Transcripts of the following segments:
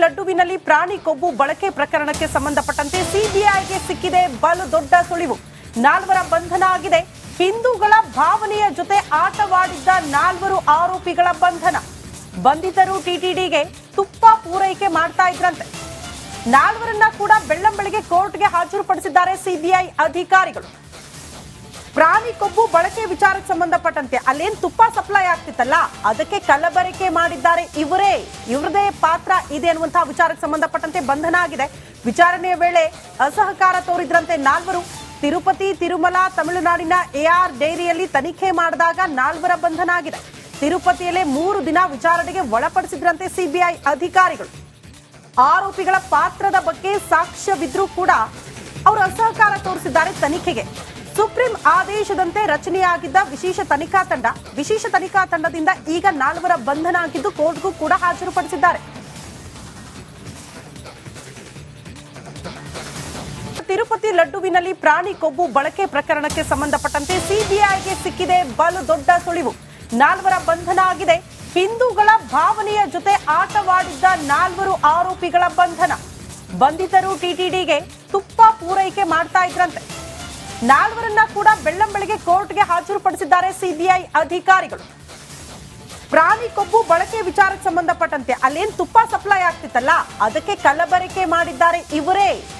ಲಡ್ಡುವಿನಲ್ಲಿ ಪ್ರಾಣಿ ಕೊಬ್ಬು ಬಳಕೆ ಪ್ರಕರಣಕ್ಕೆ ಸಂಬಂಧಪಟ್ಟಂತೆ ಸಿಬಿಐಗೆ ಸಿಕ್ಕಿದೆ ಬಲು ದೊಡ್ಡ ಸುಳಿವು. 4 ಬಂಧನ ಆಗಿದೆ. ಹಿಂದೂಗಳ ಭಾವನೆಯ ಜೊತೆ ಆಟವಾಡಿದ್ದ 4 ಆರೋಪಿಗಳ ಬಂಧನ. ಬಂಧಿತರು ಟಿಟಿಡಿಗೆ ತುಪ್ಪ ಪೂರೈಕೆ ಮಾಡ್ತಾ ಇದ್ರಂತೆ. 4ರನ್ನ ಕೂಡ ಬೆಳ್ಳಂಬೆಳಗ್ಗೆ ಕೋರ್ಟ್ಗೆ ಹಾಜರುಪಡಿಸಿದ್ದಾರೆ ಸಿಬಿಐ ಅಧಿಕಾರಿಗಳು. ಪ್ರಾಣಿ ಕೊಬ್ಬು ಬಳಕೆ ವಿಚಾರಕ್ಕೆ ಸಂಬಂಧಪಟ್ಟಂತೆ ಅಲ್ಲೇನ್ ತುಪ್ಪ ಸಪ್ಲೈ ಆಗ್ತಿತ್ತಲ್ಲ, ಅದಕ್ಕೆ ಕಲಬೆರಕೆ ಮಾಡಿದ್ದಾರೆ ಇವರದೇ ಪಾತ್ರ ಇದೆ ಅನ್ನುವಂತಹ ವಿಚಾರಕ್ಕೆ ಸಂಬಂಧಪಟ್ಟಂತೆ ಬಂಧನ ಆಗಿದೆ. ವಿಚಾರಣೆಯ ವೇಳೆ ಅಸಹಕಾರ ತೋರಿದ್ರಂತೆ 4. ತಿರುಪತಿ, ತಿರುಮಲ, ತಮಿಳುನಾಡಿನ ಎಆರ್ ಡೈರಿಯಲ್ಲಿ ತನಿಖೆ ಮಾಡಿದಾಗ 4ರ ಬಂಧನ ಆಗಿದೆ. ತಿರುಪತಿಯಲ್ಲೇ 3 ದಿನ ವಿಚಾರಣೆಗೆ ಒಳಪಡಿಸಿದ್ರಂತೆ ಸಿಬಿಐ ಅಧಿಕಾರಿಗಳು. ಆರೋಪಿಗಳ ಪಾತ್ರದ ಬಗ್ಗೆ ಸಾಕ್ಷ್ಯವಿದ್ರೂ ಕೂಡ ಅವರು ಅಸಹಕಾರ ತೋರಿಸಿದ್ದಾರೆ ತನಿಖೆಗೆ. ಸುಪ್ರೀಂ ಆದೇಶದಂತೆ ರಚನೆಯಾಗಿದ್ದ ವಿಶೇಷ ತನಿಖಾ ತಂಡದಿಂದ ಈಗ 4ರ ಬಂಧನ ಆಗಿದ್ದು ಕೋರ್ಟ್ಗೂ ಕೂಡ ಹಾಜರುಪಡಿಸಿದ್ದಾರೆ. ತಿರುಪತಿ ಲಡ್ಡುವಿನಲ್ಲಿ ಪ್ರಾಣಿ ಕೊಬ್ಬು ಬಳಕೆ ಪ್ರಕರಣಕ್ಕೆ ಸಂಬಂಧಪಟ್ಟಂತೆ ಸಿಬಿಐಗೆ ಸಿಕ್ಕಿದೆ ಬಲು ದೊಡ್ಡ ಸುಳಿವು. 4ರ ಬಂಧನ ಆಗಿದೆ. ಹಿಂದೂಗಳ ಭಾವನೆಯ ಜೊತೆ ಆಟವಾಡಿದ್ದ 4 ಆರೋಪಿಗಳ ಬಂಧನ. ಬಂಧಿತರು ಟಿಟಿಡಿಗೆ ತುಪ್ಪ ಪೂರೈಕೆ ಮಾಡ್ತಾ ಇದ್ರಂತೆ. 4ರನ್ನ ಕೂಡ ಬೆಳ್ಳಂಬೆಳಗ್ಗೆ ಕೋರ್ಟ್ಗೆ ಹಾಜರುಪಡಿಸಿದ್ದಾರೆ ಸಿಬಿಐ ಅಧಿಕಾರಿಗಳು. ಪ್ರಾಣಿ ಕೊಬ್ಬು ಬಳಕೆ ವಿಚಾರಕ್ಕೆ ಸಂಬಂಧಪಟ್ಟಂತೆ ಅಲ್ಲೇನ್ ತುಪ್ಪ ಸಪ್ಲೈ ಆಗ್ತಿತ್ತಲ್ಲ, ಅದಕ್ಕೆ ಕಲಬೆರಕೆ ಮಾಡಿದ್ದಾರೆ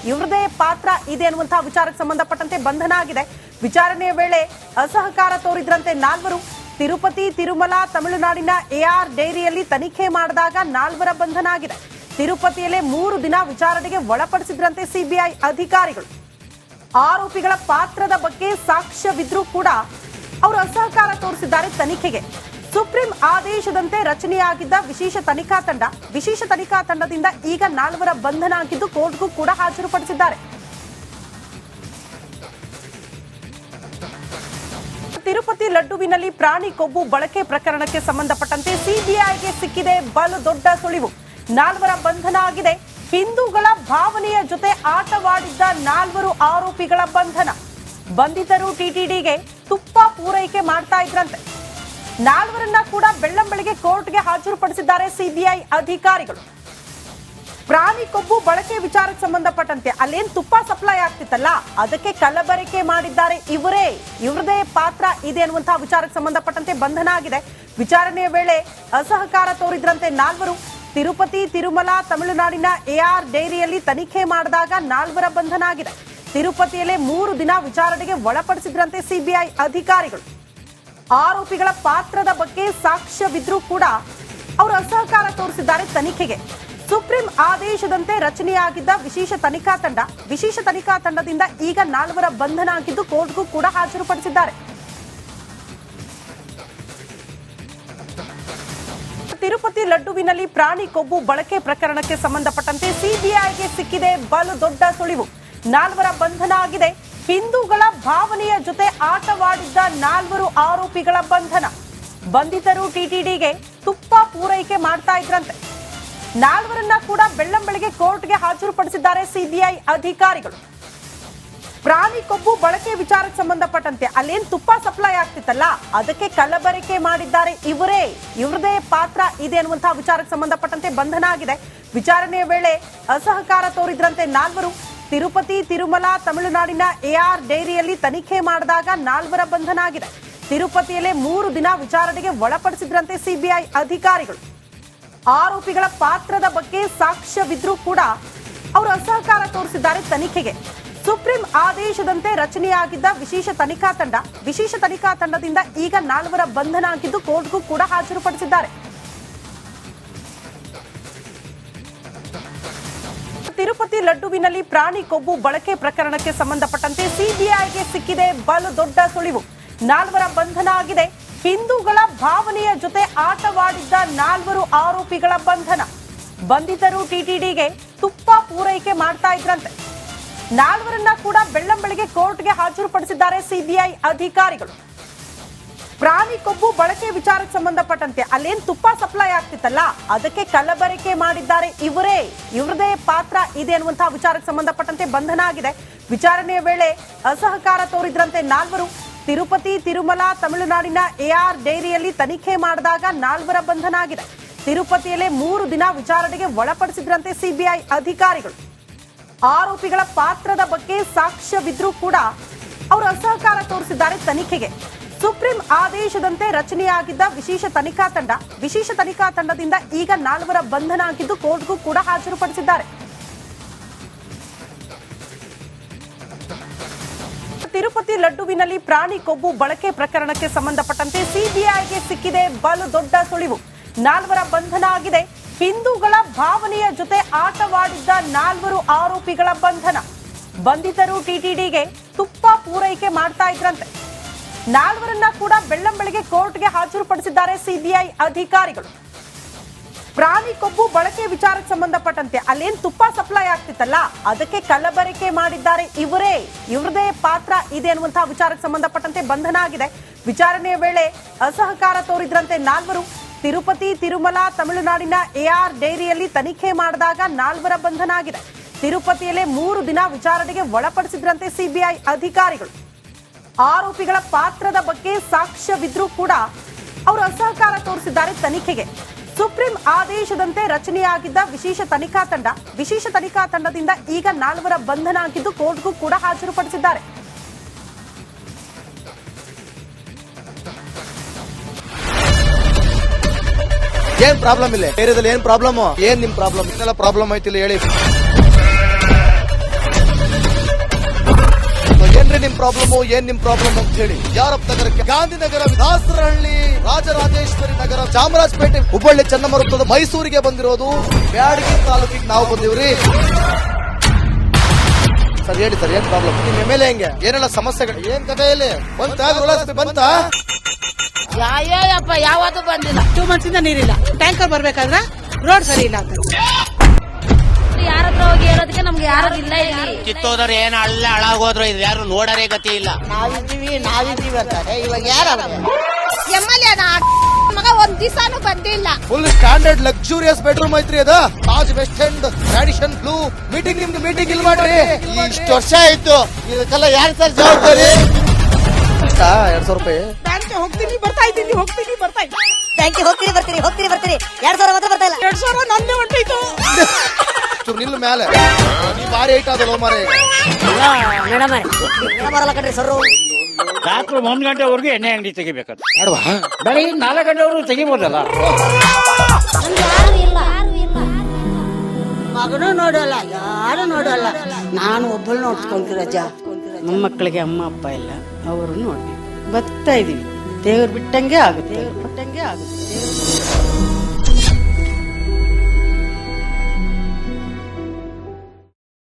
ಇವರದೇ ಪಾತ್ರ ಇದೆ ಅನ್ನುವಂತಹ ವಿಚಾರಕ್ಕೆ ಸಂಬಂಧಪಟ್ಟಂತೆ ಬಂಧನ ಆಗಿದೆ. ವಿಚಾರಣೆಯ ವೇಳೆ ಅಸಹಕಾರ ತೋರಿದ್ರಂತೆ 4. ತಿರುಪತಿ, ತಿರುಮಲ, ತಮಿಳುನಾಡಿನ ಎಆರ್ ಡೈರಿಯಲ್ಲಿ ತನಿಖೆ ಮಾಡಿದಾಗ 4ರ ಬಂಧನ ಆಗಿದೆ. ತಿರುಪತಿಯಲ್ಲೇ 3 ದಿನ ವಿಚಾರಣೆಗೆ ಒಳಪಡಿಸಿದ್ರಂತೆ ಸಿಬಿಐ ಅಧಿಕಾರಿಗಳು. ಆರೋಪಿಗಳ ಪಾತ್ರದ ಬಗ್ಗೆ ಸಾಕ್ಷ್ಯವಿದ್ರೂ ಕೂಡ ಅವರು ಅಸಹಕಾರ ತೋರಿಸಿದ್ದಾರೆ ತನಿಖೆಗೆ. ಸುಪ್ರೀಂ ಆದೇಶದಂತೆ ರಚನೆಯಾಗಿದ್ದ ವಿಶೇಷ ತನಿಖಾ ತಂಡದಿಂದ ಈಗ 4ರ ಬಂಧನ ಆಗಿದ್ದು ಕೋರ್ಟ್ಗೂ ಕೂಡ ಹಾಜರುಪಡಿಸಿದ್ದಾರೆ. ತಿರುಪತಿ ಲಡ್ಡುವಿನಲ್ಲಿ ಪ್ರಾಣಿ ಕೊಬ್ಬು ಬಳಕೆ ಪ್ರಕರಣಕ್ಕೆ ಸಂಬಂಧಪಟ್ಟಂತೆ ಸಿಬಿಐಗೆ ಸಿಕ್ಕಿದೆ ಬಲು ದೊಡ್ಡ ಸುಳಿವು. 4ರ ಬಂಧನ ಆಗಿದೆ. ಹಿಂದೂಗಳ ಭಾವನೆಯ ಜೊತೆ ಆಟವಾಡಿದ್ದ 4 ಆರೋಪಿಗಳ ಬಂಧನ. ಬಂಧಿತರು ಟಿಟಿಡಿಗೆ ತುಪ್ಪ ಪೂರೈಕೆ ಮಾಡ್ತಾ ಇದ್ರಂತೆ. 4ರನ್ನ ಕೂಡ ಬೆಳ್ಳಂಬೆಳಗ್ಗೆ ಕೋರ್ಟ್ಗೆ ಹಾಜರುಪಡಿಸಿದ್ದಾರೆ ಸಿಬಿಐ ಅಧಿಕಾರಿಗಳು. ಪ್ರಾಣಿ ಕೊಬ್ಬು ಬಳಕೆ ವಿಚಾರಕ್ಕೆ ಸಂಬಂಧಪಟ್ಟಂತೆ ಅಲ್ಲೇನ್ ತುಪ್ಪ ಸಪ್ಲೈ ಆಗ್ತಿತ್ತಲ್ಲ, ಅದಕ್ಕೆ ಕಲಬೆರಕೆ ಮಾಡಿದ್ದಾರೆ ಇವರದೇ ಪಾತ್ರ ಇದೆ ಅನ್ನುವಂತಹ ವಿಚಾರಕ್ಕೆ ಸಂಬಂಧಪಟ್ಟಂತೆ ಬಂಧನ ಆಗಿದೆ. ವಿಚಾರಣೆಯ ವೇಳೆ ಅಸಹಕಾರ ತೋರಿದ್ರಂತೆ 4. ತಿರುಪತಿ, ತಿರುಮಲ, ತಮಿಳುನಾಡಿನ ಎಆರ್ ಡೈರಿಯಲ್ಲಿ ತನಿಖೆ ಮಾಡಿದಾಗ 4ರ ಬಂಧನ ಆಗಿದೆ. ತಿರುಪತಿಯಲ್ಲೇ 3 ದಿನ ವಿಚಾರಣೆಗೆ ಒಳಪಡಿಸಿದ್ರಂತೆ ಸಿಬಿಐ ಅಧಿಕಾರಿಗಳು. ಆರೋಪಿಗಳ ಪಾತ್ರದ ಬಗ್ಗೆ ಸಾಕ್ಷ್ಯವಿದ್ರೂ ಕೂಡ ಅವರು ಅಸಹಕಾರ ತೋರಿಸಿದ್ದಾರೆ ತನಿಖೆಗೆ. ಸುಪ್ರೀಂ ಆದೇಶದಂತೆ ರಚನೆಯಾಗಿದ್ದ ವಿಶೇಷ ತನಿಖಾ ತಂಡದಿಂದ ಈಗ 4ರ ಬಂಧನ ಆಗಿದ್ದು ಕೋರ್ಟ್ಗೂ ಕೂಡ ಹಾಜರುಪಡಿಸಿದ್ದಾರೆ. ತಿರುಪತಿ ಲಡ್ಡುವಿನಲ್ಲಿ ಪ್ರಾಣಿ ಕೊಬ್ಬು ಬಳಕೆ ಪ್ರಕರಣಕ್ಕೆ ಸಂಬಂಧಪಟ್ಟಂತೆ ಸಿಬಿಐಗೆ ಸಿಕ್ಕಿದೆ ಬಲು ದೊಡ್ಡ ಸುಳಿವು. 4ರ ಬಂಧನ ಆಗಿದೆ. ಹಿಂದೂಗಳ ಭಾವನೆಯ ಜೊತೆ ಆಟವಾಡಿದ್ದ 4 ಆರೋಪಿಗಳ ಬಂಧನ. ಬಂಧಿತರು ಟಿಟಿಡಿಗೆ ತುಪ್ಪ ಪೂರೈಕೆ ಮಾಡ್ತಾ ಇದ್ರಂತೆ. 4ರನ್ನ ಕೂಡ ಬೆಳ್ಳಂಬೆಳಗ್ಗೆ ಕೋರ್ಟ್ಗೆ ಹಾಜರುಪಡಿಸಿದ್ದಾರೆ ಸಿಬಿಐ ಅಧಿಕಾರಿಗಳು. ಪ್ರಾಣಿ ಕೊಬ್ಬು ಬಳಕೆ ವಿಚಾರಕ್ಕೆ ಸಂಬಂಧಪಟ್ಟಂತೆ ಅಲ್ಲೇನ್ ತುಪ್ಪ ಸಪ್ಲೈ ಆಗ್ತಿತ್ತಲ್ಲ, ಅದಕ್ಕೆ ಕಲಬೆರಕೆ ಮಾಡಿದ್ದಾರೆ ಇವರದೇ ಪಾತ್ರ ಇದೆ ಅನ್ನುವಂತಹ ವಿಚಾರಕ್ಕೆ ಸಂಬಂಧಪಟ್ಟಂತೆ ಬಂಧನ ಆಗಿದೆ. ವಿಚಾರಣೆಯ ವೇಳೆ ಅಸಹಕಾರ ತೋರಿದ್ರಂತೆ 4. ತಿರುಪತಿ, ತಿರುಮಲ, ತಮಿಳುನಾಡಿನ ಎಆರ್ ಡೈರಿಯಲ್ಲಿ ತನಿಖೆ ಮಾಡಿದಾಗ 4ರ ಬಂಧನ ಆಗಿದೆ. ತಿರುಪತಿಯಲ್ಲೇ 3 ದಿನ ವಿಚಾರಣೆಗೆ ಒಳಪಡಿಸಿದ್ರಂತೆ ಸಿಬಿಐ ಅಧಿಕಾರಿಗಳು. ಆರೋಪಿಗಳ ಪಾತ್ರದ ಬಗ್ಗೆ ಸಾಕ್ಷ್ಯವಿದ್ರೂ ಕೂಡ ಅವರು ಅಸಹಕಾರ ತೋರಿಸಿದ್ದಾರೆ ತನಿಖೆಗೆ. ಸುಪ್ರೀಂ ಆದೇಶದಂತೆ ರಚನೆಯಾಗಿದ್ದ ವಿಶೇಷ ತನಿಖಾ ತಂಡದಿಂದ ಈಗ 4ರ ಬಂಧನ ಆಗಿದ್ದು ಕೋರ್ಟ್ಗೂ ಕೂಡ ಹಾಜರುಪಡಿಸಿದ್ದಾರೆ. ತಿರುಪತಿ ಲಡ್ಡುವಿನಲ್ಲಿ ಪ್ರಾಣಿ ಕೊಬ್ಬು ಬಳಕೆ ಪ್ರಕರಣಕ್ಕೆ ಸಂಬಂಧಪಟ್ಟಂತೆ ಸಿಬಿಐಗೆ ಸಿಕ್ಕಿದೆ ಬಲು ದೊಡ್ಡ ಸುಳಿವು. 4ರ ಬಂಧನ ಆಗಿದೆ. ಹಿಂದೂಗಳ ಭಾವನೆಯ ಜೊತೆ ಆಟವಾಡಿದ್ದ 4 ಆರೋಪಿಗಳ ಬಂಧನ. ಬಂಧಿತರು ಟಿಟಿಡಿಗೆ ತುಪ್ಪ ಪೂರೈಕೆ ಮಾಡ್ತಾ ಇದ್ರಂತೆ. 4ರನ್ನ ಕೂಡ ಬೆಳ್ಳಂಬೆಳಗ್ಗೆ ಕೋರ್ಟ್ಗೆ ಹಾಜರುಪಡಿಸಿದ್ದಾರೆ ಸಿಬಿಐ ಅಧಿಕಾರಿಗಳು. ಪ್ರಾಣಿ ಕೊಬ್ಬು ಬಳಕೆ ವಿಚಾರಕ್ಕೆ ಸಂಬಂಧಪಟ್ಟಂತೆ ಅಲ್ಲೇನ್ ತುಪ್ಪ ಸಪ್ಲೈ ಆಗ್ತಿತ್ತಲ್ಲ, ಅದಕ್ಕೆ ಕಲಬೆರಕೆ ಮಾಡಿದ್ದಾರೆ ಇವರದೇ ಪಾತ್ರ ಇದೆ ಅನ್ನುವಂತಹ ವಿಚಾರಕ್ಕೆ ಸಂಬಂಧಪಟ್ಟಂತೆ ಬಂಧನ ಆಗಿದೆ. ವಿಚಾರಣೆಯ ವೇಳೆ ಅಸಹಕಾರ ತೋರಿದ್ರಂತೆ 4. ತಿರುಪತಿ, ತಿರುಮಲ, ತಮಿಳುನಾಡಿನ ಎಆರ್ ಡೈರಿಯಲ್ಲಿ ತನಿಖೆ ಮಾಡಿದಾಗ 4ರ ಬಂಧನ ಆಗಿದೆ. ತಿರುಪತಿಯಲ್ಲೇ 3 ದಿನ ವಿಚಾರಣೆಗೆ ಒಳಪಡಿಸಿದ್ರಂತೆ ಸಿಬಿಐ ಅಧಿಕಾರಿಗಳು. ಆರೋಪಿಗಳ ಪಾತ್ರದ ಬಗ್ಗೆ ಸಾಕ್ಷ್ಯವಿದ್ರೂ ಕೂಡ ಅವರು ಅಸಹಕಾರ ತೋರಿಸಿದ್ದಾರೆ ತನಿಖೆಗೆ. ಸುಪ್ರೀಂ ಆದೇಶದಂತೆ ರಚನೆಯಾಗಿದ್ದ ವಿಶೇಷ ತನಿಖಾ ತಂಡದಿಂದ ಈಗ 4 ಬಂಧನ ಆಗಿದ್ದು ಕೋರ್ಟ್ಗೂ ಕೂಡ ಹಾಜರುಪಡಿಸಿದ್ದಾರೆ. ತಿರುಪತಿ ಲಡ್ಡುವಿನಲ್ಲಿ ಪ್ರಾಣಿ ಕೊಬ್ಬು ಬಳಕೆ ಪ್ರಕರಣಕ್ಕೆ ಸಂಬಂಧಪಟ್ಟಂತೆ ಸಿಬಿಐಗೆ ಸಿಕ್ಕಿದೆ ಬಲು ದೊಡ್ಡ ಸುಳಿವು. 4 ಬಂಧನ ಆಗಿದೆ. ಹಿಂದೂಗಳ ಭಾವನೆಯ ಜೊತೆ ಆಟವಾಡಿದ್ದ 4 ಆರೋಪಿಗಳ ಬಂಧನ. ಬಂಧಿತರು ಟಿಟಿಡಿಗೆ ತುಪ್ಪ ಪೂರೈಕೆ ಮಾಡ್ತಾ ಇದ್ರಂತೆ. 4ರನ್ನ ಕೂಡ ಬೆಳ್ಳಂಬೆಳಗ್ಗೆ ಕೋರ್ಟ್ಗೆ ಹಾಜರುಪಡಿಸಿದ್ದಾರೆ ಸಿಬಿಐ ಅಧಿಕಾರಿಗಳು. ಪ್ರಾಣಿ ಕೊಬ್ಬು ಬಳಕೆ ವಿಚಾರಕ್ಕೆ ಸಂಬಂಧಪಟ್ಟಂತೆ ಅಲ್ಲೇನ್ ತುಪ್ಪ ಸಪ್ಲೈ ಆಗ್ತಿತ್ತಲ್ಲ, ಅದಕ್ಕೆ ಕಲಬೆರಕೆ ಮಾಡಿದ್ದಾರೆ ಇವರದೇ ಪಾತ್ರ ಇದೆ ಅನ್ನುವಂತಹ ವಿಚಾರಕ್ಕೆ ಸಂಬಂಧಪಟ್ಟಂತೆ ಬಂಧನ ಆಗಿದೆ. ವಿಚಾರಣೆಯ ವೇಳೆ ಅಸಹಕಾರ ತೋರಿದ್ರಂತೆ 4. ತಿರುಪತಿ ತಿರುಮಲ ತಮಿಳುನಾಡಿನ ಎಆರ್ ಡೈರಿಯಲ್ಲಿ ತನಿಖೆ ಮಾಡಿದಾಗ 4 ಬಂಧನ ಆಗಿದೆ. ತಿರುಪತಿಯಲ್ಲೇ 3 ದಿನ ವಿಚಾರಣೆಗೆ ಒಳಪಡಿಸಿದ್ರಂತೆ ಸಿಬಿಐ ಅಧಿಕಾರಿಗಳು. ಆರೋಪಿಗಳ ಪಾತ್ರದ ಬಗ್ಗೆ ಸಾಕ್ಷ್ಯವಿದ್ರೂ ಕೂಡ ಅವರು ಅಸಹಕಾರ ತೋರಿಸಿದ್ದಾರೆ ತನಿಖೆಗೆ. ಸುಪ್ರೀಂ ಆದೇಶದಂತೆ ರಚನೆಯಾಗಿದ್ದ ವಿಶೇಷ ತನಿಖಾ ತಂಡದಿಂದ ಈಗ 4 ಬಂಧನ ಆಗಿದ್ದು ಕೋರ್ಟ್ಗೂ ಕೂಡ ಹಾಜರುಪಡಿಸಿದ್ದಾರೆ. ಏನ್ ಪ್ರಾಬ್ಲಮ್ ಇಲ್ಲ ಏರಿಯಾದಲ್ಲಿ? ಏನ್ ಪ್ರಾಬ್ಲಮ್? ಏನ್ ನಿಮ್ ಪ್ರಾಬ್ಲಮ್? ಇದೆಲ್ಲ ಪ್ರಾಬ್ಲಮ್ ಐತಿಲ್ಲ ಹೇಳಿ. ಏನ್ರಿ ನಿಮ್ ಪ್ರಾಬ್ಲಮ್? ಏನ್ ನಿಮ್ ಪ್ರಾಬ್ಲಮ್ ಅಂತ ಹೇಳಿ. ಯಾರಪ್ಪ ನಗರಕ್ಕೆ? ಗಾಂಧಿನಗರ, ದಾಸರಹಳ್ಳಿ, ರಾಜರಾಜೇಶ್ವರಿ ನಗರ, ಚಾಮರಾಜಪೇಟೆ, ಹುಬ್ಬಳ್ಳಿ, ಚನ್ನಮರುತ್ತದ, ಮೈಸೂರಿಗೆ ಬಂದಿರೋದು. ಬ್ಯಾಡಗಿ ತಾಲೂಕಿಗೆ ನಾವು ಬಂದಿವ್ರಿ. ಸರ್ ಹೇಳಿ ಸರ್, ಏನ್ ಪ್ರಾಬ್ಲಮ್? ನಿಮ್ ಎಮ್ಎಲ್ಎ ಹೆಂಗೆ? ಏನೆಲ್ಲ ಸಮಸ್ಯೆಗಳು? ಏನ್ ಕಥೆ ಇಲ್ಲಿ ಬಂತ? ಯಾಯಪ್ಪ ಯಾವತ್ತೂ ಬಂದಿಲ್ಲ. 2 months ಇಂದ ನೀರಿಲ್ಲ. ಟ್ಯಾಂಕರ್ ಬರ್ಬೇಕಾದ್ರೆ ರೋಡ್ ಸರಿ ಇಲ್ಲ ಅಂತ ಯಾರ ಹತ್ರ ಹೋಗಿ ಹೇಳೋದಕ್ಕೆ ನಮ್ಗೆ ಯಾರು ಇಲ್ಲ. ಇಲ್ಲಿ ಕಿತ್ತೋದ್ರೆ ಏನ್ ಹಾಳಾಗೋದ್ರು ಇದು ಯಾರು ನೋಡರೇ ಗತಿ ಇಲ್ಲ. ನಾವಿದ್ದೀವಿ ಅಂತಾರೆ. ಇವಾಗ ಯಾರು ಎಮ್ಎಲ್ಎ ಮಗ ಒಂದ್ ದಿವಸನೂ ಬಂದಿಲ್ಲ. ಫುಲ್ ಸ್ಟ್ಯಾಂಡರ್ಡ್ ಲಕ್ಸುರಿಯಸ್ ಬೆಡ್ರೂಮ್ ಐತ್ರಿ ಅದ. Taj West End, tradition blue. ನಿಮ್ದು ಮೀಟಿಂಗ್ ಇಲ್ಲಿ ಮಾಡ್ರಿ. ಇಷ್ಟು ವರ್ಷ ಆಯ್ತು, ಇದಕ್ಕೆಲ್ಲ ಯಾರು ಸರ್ ಜವಾಬ್ದಾರಿ? 2,000 ರೂಪಾಯಿ ಬ್ಯಾಂಕ್ ಹೋಗ್ತೀನಿ ಬರ್ತಾ ಇದ್ದೀನಿ. ಬ್ಯಾಂಕಿಗೆ ಹೋಗ್ತೀರಿ 2,000 ಮಾತ್ರ ಬರ್ತಾ ಇಲ್ಲ. 2,000 ನಂದೇ ಹೊಂಟೋಯ್ತು. ನಿಲ್ಲ ಮೇಲೆ ಭಾರಿ ಐಟ್ ಅದಲ್ಲ ಮಾರೆ. ಮೇಡಮ್ ಬರಲ್ಲ ಕಣ್ರಿ ಸರ್. ರಾತ್ರಿ 1 ಗಂಟೆವರೆಗೂ ಎಣ್ಣೆ ಅಂಗಡಿ ತೆಗಿಬೇಕಂತ. ಅಡ್ವಾ ಬೆಳಿಗ್ಗೆ 4 ಗಂಟೆವರೆಗೂ ತೆಗಿಬೋದಲ್ಲ. ಮಗನೂ ನೋಡಲ್ಲ, ಯಾರು ನೋಡಲ್ಲ. ನಾನು ಒಬ್ಬಳು ನೋಡ್ಕೊಂತೀರಜ್ಜ. ನಮ್ಮ ಮಕ್ಕಳಿಗೆ ಅಮ್ಮ ಅಪ್ಪ ಇಲ್ಲ, ಅವರು ನೋಡ್ಬೇಕು. ಬರ್ತಾ ಇದೀವಿ. ದೇವ್ರು ಬಿಟ್ಟಂಗೆ ಆಗುತ್ತೆ.